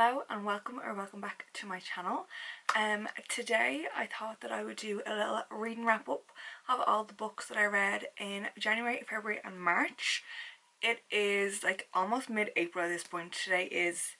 Hello and welcome back to my channel. Today I thought that I would do a little reading wrap up of all the books that I read in January, February and March. It is like almost mid-April at this point. Today is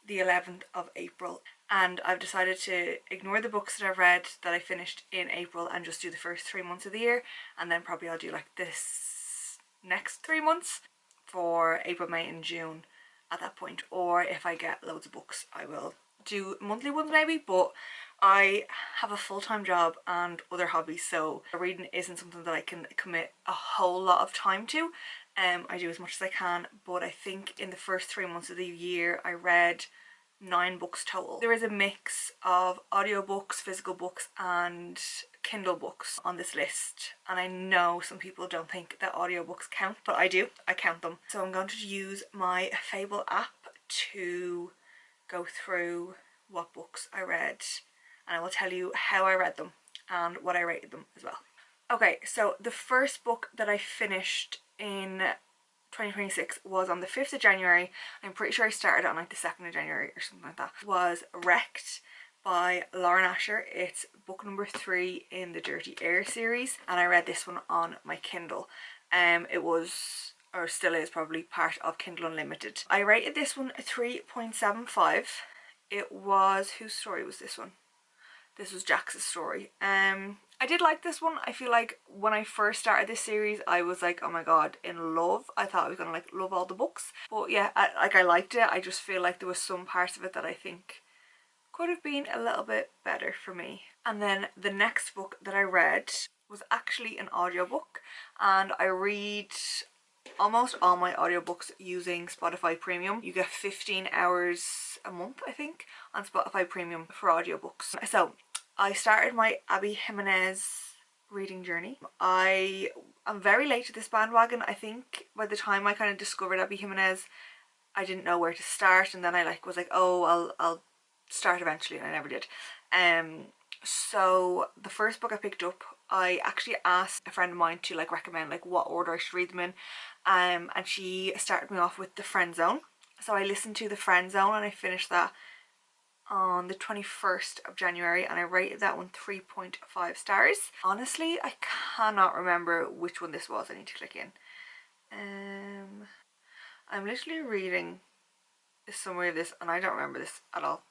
the 11th of April and I've decided to ignore the books that I've read that I finished in April and just do the first 3 months of the year, and then probably I'll do like this next 3 months for April, May and June at that point. Or if I get loads of books I will do monthly ones maybe, but I have a full-time job and other hobbies, so reading isn't something that I can commit a whole lot of time to. I do as much as I can, but I think in the first 3 months of the year I read 9 books total. There is a mix of audiobooks, physical books and Kindle books on this list, and I know some people don't think that audiobooks count, but I do. I count them. So I'm going to use my Fable app to go through what books I read, and I will tell you how I read them and what I rated them as well. Okay, so the first book that I finished in 2026 was on the 5th of January. I'm pretty sure I started on like the 2nd of January or something like that. It was Wrecked by Lauren Asher. It's book number 3 in the Dirty Air series, and I read this one on my Kindle. It was, or still is probably, part of Kindle Unlimited. I rated this one a 3.75. It was, whose story was this one? This was Jax's story. I did like this one. I feel like when I first started this series I was like, oh my god, in love. I thought I was gonna like love all the books, but yeah, I liked it. I just feel like there was some parts of it that I think could have been a little bit better for me. And then the next book that I read was actually an audiobook, and I read almost all my audiobooks using Spotify Premium. You get 15 hours a month, I think, on Spotify Premium for audiobooks. So I started my Abby Jimenez reading journey. I am very late to this bandwagon. I think by the time I kind of discovered Abby Jimenez I didn't know where to start, and then I was like, oh, I'll start eventually, and I never did. So the first book I picked up, I actually asked a friend of mine to like recommend like what order I should read them in, and she started me off with The Friend Zone. So I listened to The Friend Zone and I finished that on the 21st of January, and I rated that one 3.5 stars. Honestly, I cannot remember which one this was. I need to click in. I'm literally reading the summary of this and I don't remember this at all.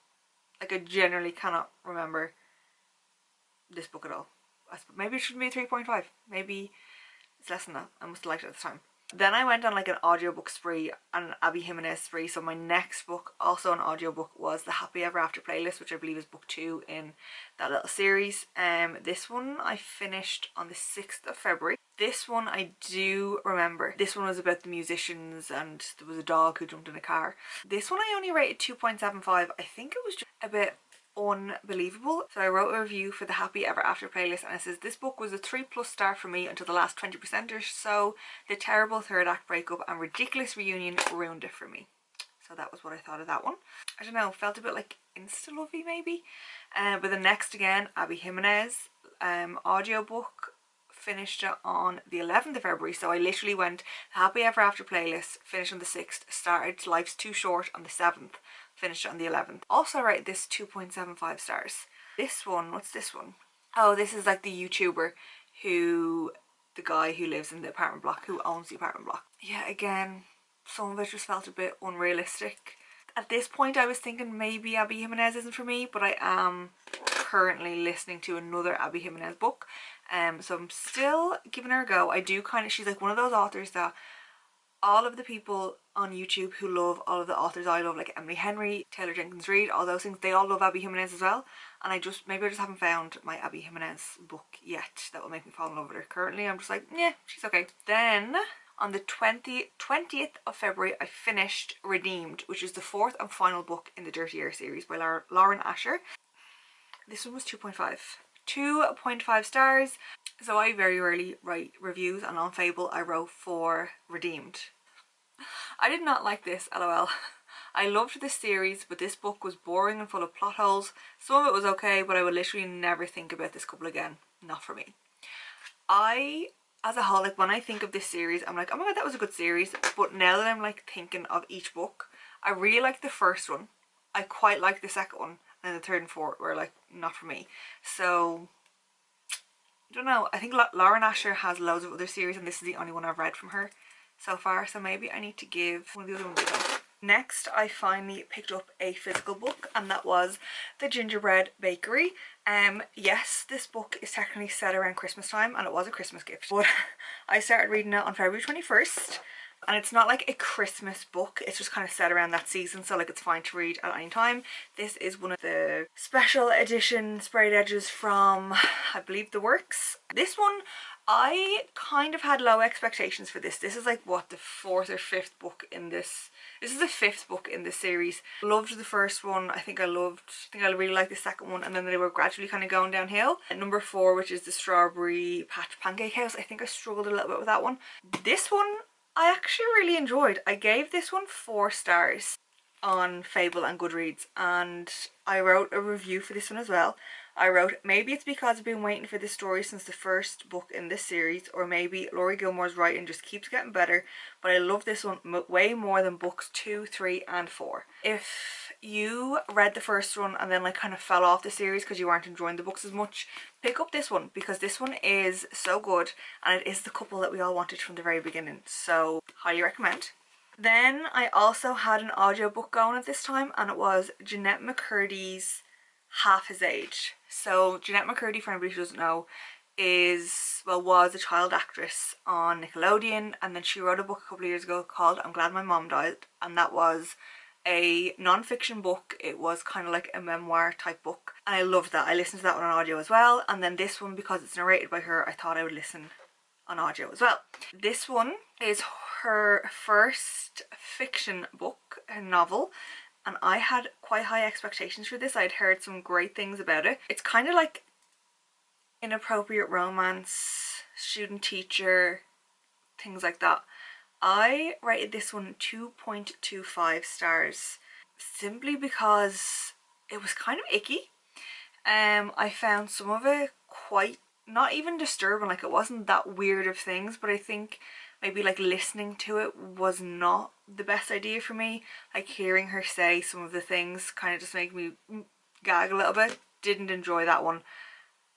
Like, I generally cannot remember this book at all. Maybe it shouldn't be a 3.5. Maybe it's less than that. I must have liked it at the time. Then I went on like an audiobook spree, an Abby Jimenez spree. So my next book, also an audiobook, was the Happy Ever After playlist, which I believe is book 2 in that little series. This one I finished on the 6th of February. This one I do remember. This one was about the musicians and there was a dog who jumped in a car. This one I only rated 2.75. I think it was just a bit unbelievable. So I wrote a review for the Happy Ever After playlist and it says, this book was a 3+ star for me until the last 20% or so. The terrible third act breakup and ridiculous reunion ruined it for me. So that was what I thought of that one. I don't know, felt a bit like insta-lovey maybe. But the next, again, Abby Jimenez audiobook, finished it on the 11th of February. So I literally went Happy Ever After playlist, finished on the 6th, started Life's Too Short on the 7th, finished it on the 11th. Also I rated this 2.75 stars. This one, what's this one? Oh, this is like the YouTuber the guy who lives in the apartment block, who owns the apartment block. Yeah, again, some of it just felt a bit unrealistic. At this point I was thinking maybe Abby Jimenez isn't for me, but I am currently listening to another Abby Jimenez book. So I'm still giving her a go. I do she's like one of those authors that all of the people on YouTube who love all of the authors I love, like Emily Henry, Taylor Jenkins Reid, all those things, they all love Abby Jimenez as well. And maybe I just haven't found my Abby Jimenez book yet that will make me fall in love with her. Currently I'm just like, yeah, she's okay. Then on the 20th of February I finished Redeemed, which is the 4th and final book in the Dirty Air series by Lauren Asher. This one was 2.5. 2.5 stars. So I very rarely write reviews, and on Fable I wrote for Redeemed. I did not like this, lol. I loved this series, but this book was boring and full of plot holes. Some of it was okay, but I would literally never think about this couple again. Not for me. As a whole, like when I think of this series, I'm like, oh my god, that was a good series. But now that I'm like thinking of each book, I really like the first one. I quite like the second one, and the third and fourth were like not for me. So I don't know. I think Lauren Asher has loads of other series, and this is the only one I've read from her so far, so maybe I need to give one of the other ones a go. Next, I finally picked up a physical book, and that was The Gingerbread Bakery. Yes, this book is technically set around Christmas time, and it was a Christmas gift, but I started reading it on February 21st, and it's not like a Christmas book, it's just kind of set around that season, so like it's fine to read at any time. This is one of the special edition sprayed edges from, I believe, The Works. This one, I kind of had low expectations for this. This is like, what, the fourth or fifth book in this. This is the fifth book in this series. Loved the first one. I think I really liked the second one, and then they were gradually kind of going downhill. And number 4, which is the Strawberry Patch Pancake House, I think I struggled a little bit with that one. This one I actually really enjoyed. I gave this one 4 stars on Fable and Goodreads, and I wrote a review for this one as well. I wrote, maybe it's because I've been waiting for this story since the first book in this series, or maybe Laurie Gilmore's writing just keeps getting better, but I love this one way more than books 2, 3 and 4. If you read the first one and then like kind of fell off the series because you weren't enjoying the books as much, pick up this one, because this one is so good, and it is the couple that we all wanted from the very beginning, so highly recommend. Then I also had an audiobook going at this time, and it was Jennette McCurdy's Half His Age. So Jennette McCurdy, for anybody who doesn't know, was a child actress on Nickelodeon, and then she wrote a book a couple of years ago called I'm Glad My Mom Died, and that was a non-fiction book. It was kind of like a memoir type book, and I loved that. I listened to that one on audio as well, and then this one, because it's narrated by her, I thought I would listen on audio as well. This one is her first fiction book, a novel, and I had quite high expectations for this. I'd heard some great things about it. It's kind of like inappropriate romance, student teacher, things like that. I rated this one 2.25 stars simply because it was kind of icky. I found some of it quite, not even disturbing, like it wasn't that weird of things, but I think maybe like listening to it was not the best idea for me. Like hearing her say some of the things kind of just made me gag a little bit. Didn't enjoy that one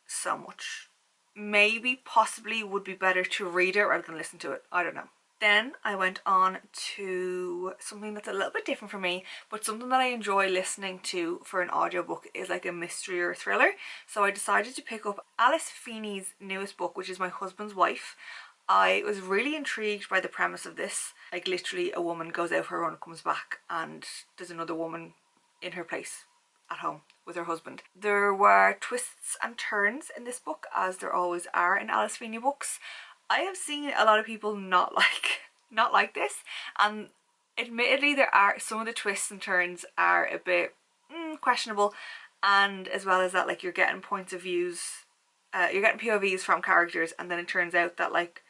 so much. Maybe possibly would be better to read it rather than listen to it. I don't know. Then I went on to something that's a little bit different for me, but something that I enjoy listening to for an audiobook is like a mystery or a thriller. So I decided to pick up Alice Feeney's newest book, which is My Husband's Wife. I was really intrigued by the premise of this. Like literally a woman goes out for a run, comes back, and there's another woman in her place at home with her husband. There were twists and turns in this book, as there always are in Alice Feeney books. I have seen a lot of people not like this, and admittedly there are some of the twists and turns are a bit questionable, and as well as that, like you're getting points of views, you're getting POVs from characters, and then it turns out that like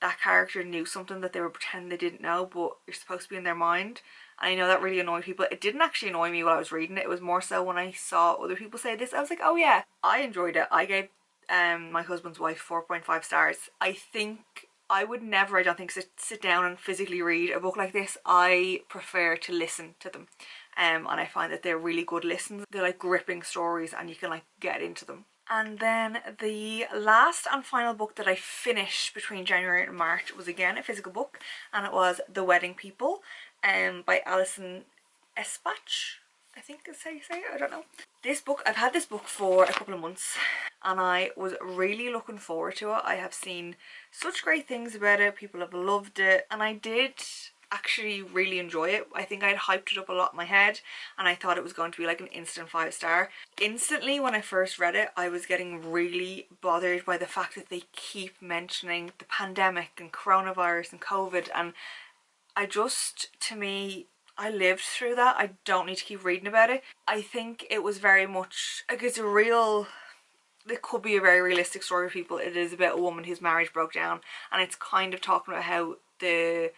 that character knew something that they were pretending they didn't know, but you're supposed to be in their mind. And I know that really annoyed people. It didn't actually annoy me while I was reading it. It was more so when I saw other people say this. I was like, oh yeah, I enjoyed it. I gave My Husband's Wife 4.5 stars. I think I would never, I don't think, sit down and physically read a book like this. I prefer to listen to them. And I find that they're really good listens. They're like gripping stories, and you can like get into them. And then the last and final book that I finished between January and March was again a physical book, and it was The Wedding People by Alison Espach, I think is how you say it, I don't know. This book, I've had this book for a couple of months, and I was really looking forward to it. I have seen such great things about it, people have loved it, and I did actually really enjoy it. I think I'd hyped it up a lot in my head, and I thought it was going to be like an instant 5-star. Instantly when I first read it, I was getting really bothered by the fact that they keep mentioning the pandemic and coronavirus and COVID, and to me, I lived through that. I don't need to keep reading about it. I think it was very much like it could be a very realistic story for people. It is about a woman whose marriage broke down, and it's kind of talking about how the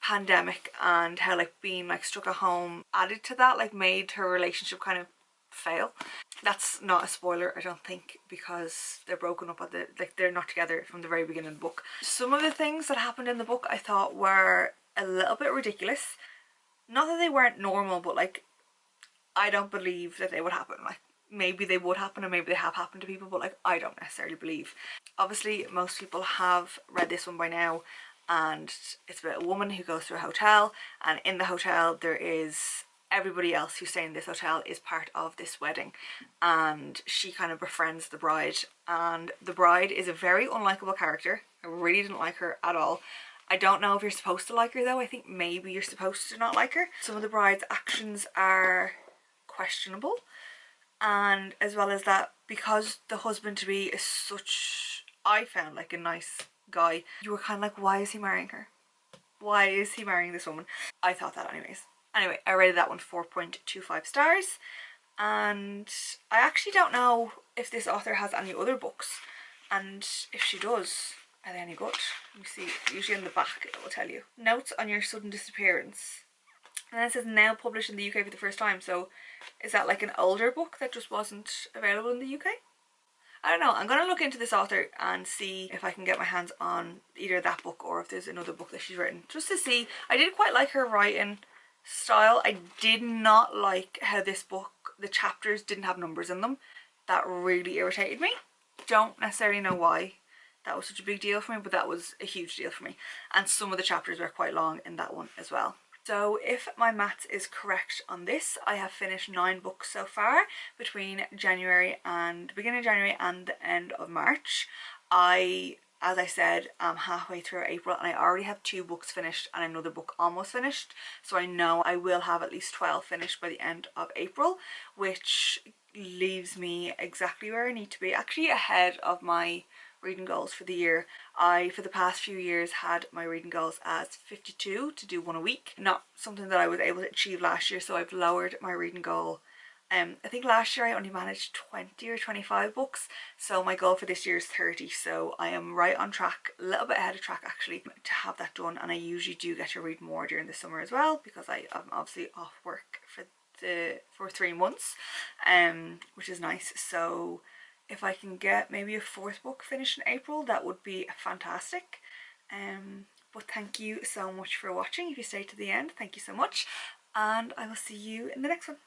pandemic and how like being like stuck at home added to that, like made her relationship kind of fail. That's not a spoiler, I don't think, because they're broken up they're not together from the very beginning of the book. Some of the things that happened in the book I thought were a little bit ridiculous. Not that they weren't normal, but like I don't believe that they would happen. Like, maybe they would happen and maybe they have happened to people, but like, I don't necessarily believe. Obviously most people have read this one by now, and it's about a woman who goes to a hotel, and in the hotel there is everybody else who's staying in this hotel is part of this wedding, and she kind of befriends the bride, and the bride is a very unlikable character. I really didn't like her at all. I don't know if you're supposed to like her though. I think maybe you're supposed to not like her. Some of the bride's actions are questionable, and as well as that, because the husband to be is such, I found, like a nice guy, you were kind of like, why is he marrying her? Why is he marrying this woman? I thought that anyways. Anyway, I rated that one 4.25 stars, and I actually don't know if this author has any other books, and if she does, are they any good? Let me see, usually in the back it will tell you. Notes on your sudden disappearance. And then it says now published in the UK for the first time, so is that like an older book that just wasn't available in the UK? I don't know. I'm going to look into this author and see if I can get my hands on either that book or if there's another book that she's written, just to see. I did quite like her writing style. I did not like how this book, the chapters didn't have numbers in them. That really irritated me. Don't necessarily know why that was such a big deal for me, but that was a huge deal for me. And some of the chapters were quite long in that one as well. So if my maths is correct on this, I have finished 9 books so far between January and beginning of January and the end of March. As I said, I'm halfway through April and I already have 2 books finished and another book almost finished. So I know I will have at least 12 finished by the end of April, which leaves me exactly where I need to be, actually ahead of my reading goals for the year. I, for the past few years, had my reading goals as 52 to do 1 a week. Not something that I was able to achieve last year, so I've lowered my reading goal. I think last year I only managed 20 or 25 books, so my goal for this year is 30, so I am right on track, a little bit ahead of track actually, to have that done. And I usually do get to read more during the summer as well, because I'm obviously off work for 3 months, which is nice. So if I can get maybe a 4th book finished in April, that would be fantastic. But thank you so much for watching. If you stayed to the end, thank you so much, and I will see you in the next one.